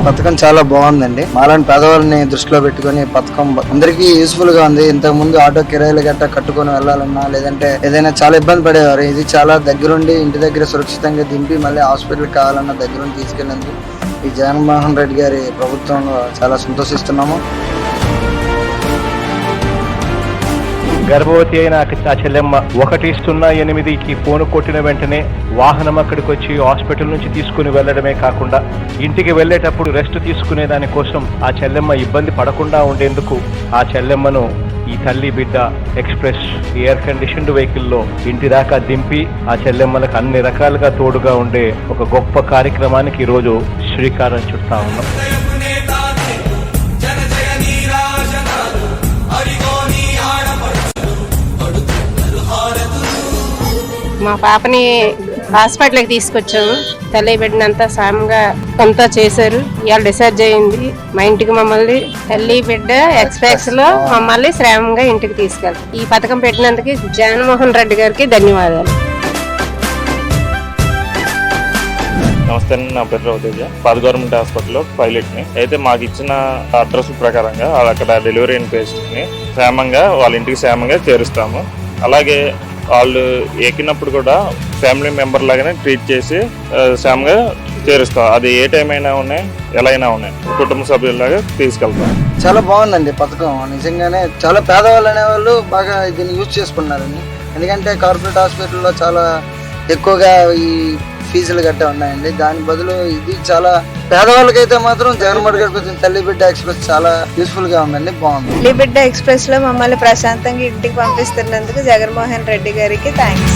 పథకం చాలా బాగుందండి. మాలాంటి పేదవాళ్ళని దృష్టిలో పెట్టుకుని పథకం అందరికీ యూస్ఫుల్ గా ఉంది. ఇంతకు ముందు ఆటో కిరాయిలు గట్టా కట్టుకొని వెళ్ళాలన్నా లేదంటే ఏదైనా చాలా ఇబ్బంది పడేవారు. ఇది చాలా దగ్గరుండి ఇంటి దగ్గర సురక్షితంగా దింపి మళ్ళీ హాస్పిటల్ కావాలన్నా దగ్గరుండి తీసుకెళ్ళింది ఈ జగన్మోహన్ రెడ్డి గారి ప్రభుత్వంలో చాలా సంతోషిస్తున్నాము. గర్భవతి అయిన ఆ చెల్లెమ్మ 108కి ఫోన్ కొట్టిన వెంటనే వాహనం అక్కడికి వచ్చి హాస్పిటల్ నుంచి తీసుకుని వెళ్లడమే కాకుండా ఇంటికి వెళ్లేటప్పుడు రెస్ట్ తీసుకునే దానికోసం ఆ చెల్లెమ్మ ఇబ్బంది పడకుండా ఉండేందుకు ఆ చెల్లెమ్మను ఈ తల్లి బిడ్డ ఎక్స్ప్రెస్ ఎయిర్ కండిషన్డ్ వెహికల్లో ఇంటి దాకా దింపి ఆ చెల్లెమ్మలకు అన్ని రకాలుగా తోడుగా ఉండే ఒక గొప్ప కార్యక్రమానికి ఈరోజు శ్రీకారం చుడతా ఉన్నాం. మా పాపని హాస్పిటల్కి తీసుకొచ్చాము. తల్లి బిడ్డనంతా సాయంగా అంతా చేశారు. ఇవాళ డిశ్చార్జ్ అయింది. మా ఇంటికి మమ్మల్ని తల్లి బిడ్డ ఎక్స్ప్రెస్ లో మమ్మల్ని శ్రేమంగా ఇంటికి తీసుకెళ్తారు. ఈ పథకం పెట్టినందుకు జగన్మోహన్ రెడ్డి గారికి ధన్యవాదాలు. నమస్తే, నా పేరు రవితేజ. పాత గవర్నమెంట్ హాస్పిటల్లో పైలట్ని. అయితే మాకు ఇచ్చిన అడ్రస్ ప్రకారంగా అక్కడ డెలివరీ అయిన పేషెంట్ని క్షేమంగా వాళ్ళ ఇంటికి క్షేమంగా చేరుస్తాము. అలాగే వాళ్ళు ఎక్కినప్పుడు కూడా ఫ్యామిలీ మెంబర్ లాగానే ట్రీట్ చేసి క్షేమంగా చేరుస్తాం. అది ఏ టైం అయినా ఉన్నాయి, ఎలా అయినా ఉన్నాయి, కుటుంబ సభ్యుల్లాగా తీసుకెళ్తాం. చాలా బాగుందండి పథకం. నిజంగానే చాలా పేదవాళ్ళు అనేవాళ్ళు బాగా దీన్ని యూజ్ చేసుకున్నారండి. ఎందుకంటే కార్పొరేట్ హాస్పిటల్లో చాలా ఎక్కువగా ఈ ఫీజులు గట్టా ఉన్నాయండి. దాని బదులు ఇది చాలా పేదవాళ్ళకైతే మాత్రం జగన్మోహన్ గారికి వచ్చిన తల్లి బిడ్డ ఎక్స్ప్రెస్ చాలా యూస్ఫుల్ గా ఉందండి. బాగుంది. తల్లి బిడ్డ ఎక్స్ప్రెస్ లో మమ్మల్ని ప్రశాంతంగా ఇంటికి పంపిస్తున్నందుకు జగన్మోహన్ రెడ్డి గారికి థ్యాంక్స్.